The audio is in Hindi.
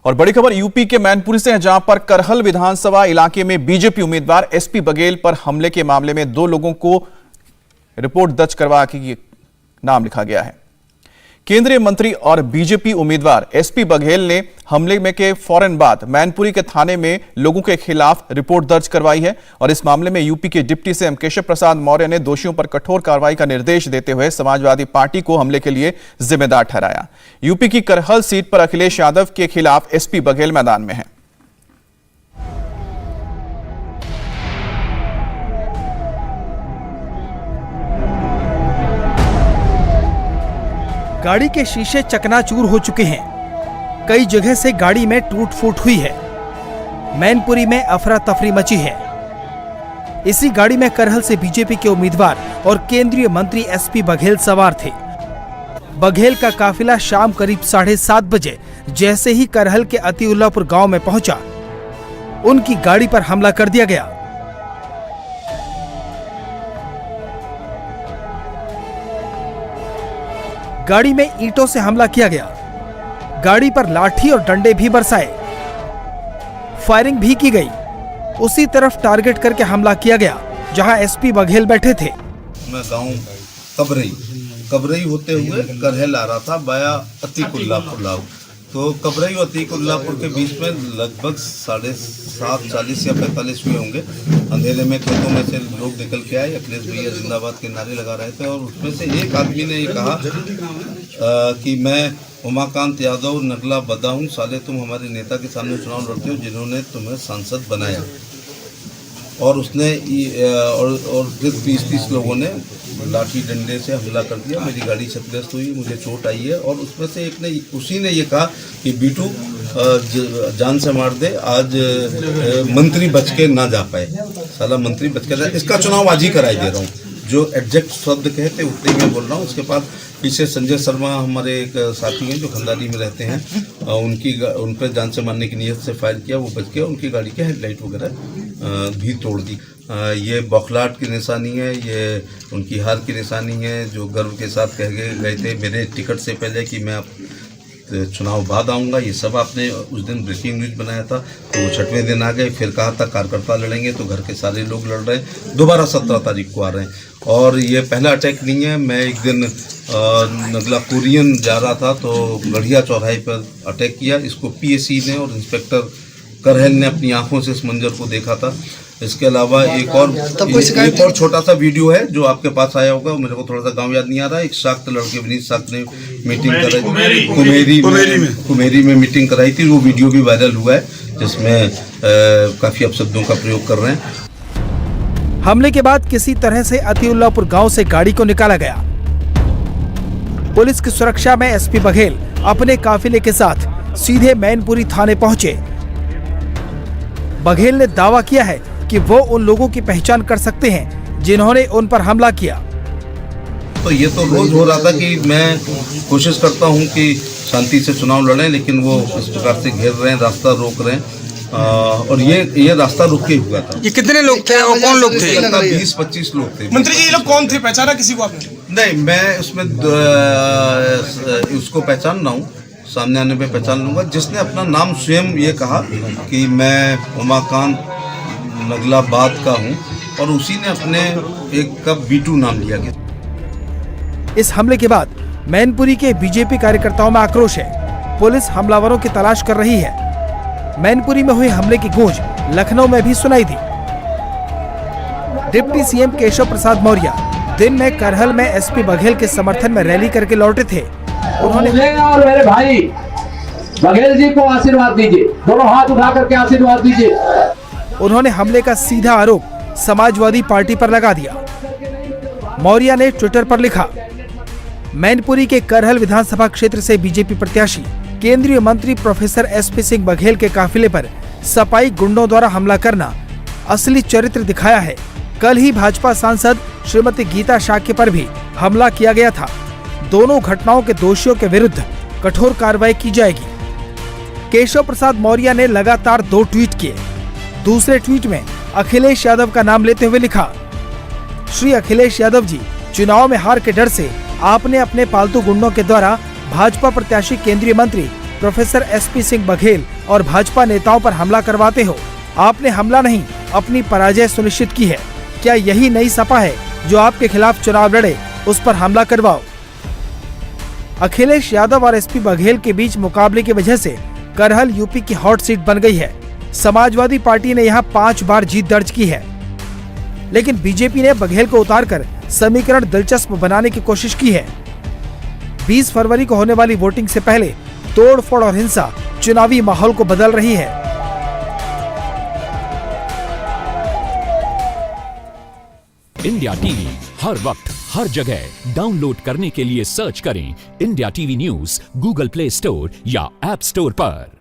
और बड़ी खबर यूपी के मैनपुरी से है, जहां पर करहल विधानसभा इलाके में बीजेपी उम्मीदवार एसपी बघेल पर हमले के मामले में 2 लोगों को रिपोर्ट दर्ज करवा के नाम लिखा गया है। केंद्रीय मंत्री और बीजेपी उम्मीदवार एसपी बघेल ने हमले में के फौरन बाद मैनपुरी के थाने में लोगों के खिलाफ रिपोर्ट दर्ज करवाई है और इस मामले में यूपी के डिप्टी सीएम केशव प्रसाद मौर्य ने दोषियों पर कठोर कार्रवाई का निर्देश देते हुए समाजवादी पार्टी को हमले के लिए जिम्मेदार ठहराया। यूपी की करहल सीट पर अखिलेश यादव के खिलाफ एसपी बघेल मैदान में है। गाड़ी के शीशे चकनाचूर हो चुके हैं। कई जगह से गाड़ी में टूट फूट हुई है। मैनपुरी में अफरा तफरी मची है। इसी गाड़ी में करहल से बीजेपी के उम्मीदवार और केंद्रीय मंत्री एसपी बघेल सवार थे। बघेल का काफिला शाम करीब 7:30 बजे जैसे ही करहल के अतिउल्लापुर गांव में पहुंचा, उनकी गाड़ी पर हमला कर दिया गया। गाड़ी में ईंटों से हमला किया गया। गाड़ी पर लाठी और डंडे भी बरसाए। फायरिंग भी की गई। उसी तरफ टारगेट करके हमला किया गया जहां एसपी बघेल बैठे थे। मैं गांव कबरई होते हुए करहल आ रहा था बाया अतीकुल्लापुर। तो कबरई और अतीकुल्लापुर के बीच में लगभग 7:40 या 45 हुए होंगे। अंधेरे में खेतों में से लोग निकल के आए, अखिलेश भैया जिंदाबाद के नारे लगा रहे थे और उसमें से एक आदमी ने ये कहा कि मैं उमाकांत यादव नगला बदा हूँ, साले तुम हमारे नेता के सामने चुनाव लड़ते हो जिन्होंने तुम्हें सांसद बनाया। और उसने और 20-30 लोगों ने लाठी डंडे से हमला कर दिया। मेरी गाड़ी क्षतिग्रस्त हुई, मुझे चोट आई है। और उसमें से एक ने उसी ने ये कहा कि बीटू जान से मार दे, आज मंत्री बच के ना जा पाए, साला मंत्री बच के, इसका चुनाव आज ही कराई दे रहा हूँ। जो एग्जैक्ट शब्द कहते उतने ही मैं बोल रहा हूँ। उसके बाद पीछे संजय शर्मा हमारे एक साथी हैं जो खंडारी में रहते हैं, उन पर जान से मारने की नीयत से फायर किया, वो बच गया। उनकी गाड़ी के हेडलाइट वगैरह भी तोड़ दी। ये बौखलाहट की निशानी है, ये उनकी हार की निशानी है, जो गर्व के साथ कह गए थे मेरे टिकट से पहले कि मैं चुनाव बाद आऊँगा। ये सब आपने उस दिन ब्रेकिंग न्यूज बनाया था। तो वो 6वें दिन आ गए, फिर कहा था कार्यकर्ता लड़ेंगे, तो घर के सारे लोग लड़ रहे हैं। दोबारा 17 तारीख को आ रहे हैं। और ये पहला अटैक नहीं है। मैं एक दिन नगला कुरियन जा रहा था तो गढ़िया चौराहे पर अटैक किया। इसको पीएसी ने और इंस्पेक्टर करहल ने अपनी आंखों से इस मंजर को देखा था। इसके अलावा एक और छोटा सा वीडियो है जो आपके पास आया होगा, मेरे को थोड़ा सा गांव याद नहीं आ रहा है। एक शाक्त लड़के विनीत शाक्त ने मीटिंग कराई, कुमेरी में मीटिंग कराई थी। वो वीडियो भी वायरल हुआ है जिसमें काफी अपशब्दों का प्रयोग कर रहे हैं। हमले के बाद किसी तरह से अतिउल्लापुर गांव से गाड़ी को निकाला गया। पुलिस की सुरक्षा में एसपी बघेल अपने काफिले के साथ सीधे मैनपुरी थाने पहुंचे। बघेल ने दावा किया है कि वो उन लोगों की पहचान कर सकते हैं जिन्होंने उन पर हमला किया। तो ये तो रोज हो रहा था कि मैं कोशिश करता हूं कि शांति से चुनाव लड़ें, लेकिन वो इस प्रकार से घेर रहे हैं, रास्ता रोक रहे हैं। और ये रास्ता रुक के हुआ था। ये कितने लोग थे और कौन लोग थे? 20-25 लोग थे। मंत्री जी, ये लोग कौन थे? पहचाना किसी को आपने? नहीं, मैं उसमें उसको पहचान रहा हूँ, सामने आने पे पहचान लूंगा। जिसने अपना नाम स्वयं ये कहा कि मैं उमाकांत नगलाबाद का हूँ, और उसी ने अपने एक का बीटू नाम लिया गया। इस हमले के बाद मैनपुरी के बीजेपी कार्यकर्ताओं में आक्रोश है। पुलिस हमलावरों की तलाश कर रही है। मैनपुरी में हुए हमले की गूंज लखनऊ में भी सुनाई दी। डिप्टी सीएम केशव प्रसाद मौर्य दिन में करहल में एसपी बघेल के समर्थन में रैली करके लौटे थे। उन्होंने और मेरे भाई बघेल जी को आशीर्वाद दीजिए, दोनों हाथ उठा करके आशीर्वाद दीजिए। उन्होंने हमले का सीधा आरोप समाजवादी पार्टी पर लगा दिया। मौर्य ने ट्विटर पर लिखा, मैनपुरी के करहल विधानसभा क्षेत्र से बीजेपी प्रत्याशी केंद्रीय मंत्री प्रोफेसर एसपी सिंह बघेल के काफिले पर सपाई गुंडों द्वारा हमला करना असली चरित्र दिखाया है। कल ही भाजपा सांसद श्रीमती गीता शाक्य पर भी हमला किया गया था। दोनों घटनाओं के दोषियों के विरुद्ध कठोर कार्रवाई की जाएगी। केशव प्रसाद मौर्य ने लगातार 2 ट्वीट किए। दूसरे ट्वीट में अखिलेश यादव का नाम लेते हुए लिखा, श्री अखिलेश यादव जी, चुनाव में हार के डर से आपने अपने पालतू गुंडों के द्वारा भाजपा प्रत्याशी केंद्रीय मंत्री प्रोफेसर एसपी सिंह बघेल और भाजपा नेताओं पर हमला करवाते हो। आपने हमला नहीं, अपनी पराजय सुनिश्चित की है। क्या यही नई सपा है जो आपके खिलाफ चुनाव लड़े, उस पर हमला करवाओ? अखिलेश यादव और एसपी बघेल के बीच मुकाबले की वजह से करहल यूपी की हॉट सीट बन गई है। समाजवादी पार्टी ने यहाँ 5 बार जीत दर्ज की है, लेकिन बीजेपी ने बघेल को उतारकर समीकरण दिलचस्प बनाने की कोशिश की है। 20 फरवरी को होने वाली वोटिंग से पहले तोड़फोड़ और हिंसा चुनावी माहौल को बदल रही है। इंडिया टीवी हर वक्त हर जगह डाउनलोड करने के लिए सर्च करें India TV news Google play store या ऐप स्टोर पर।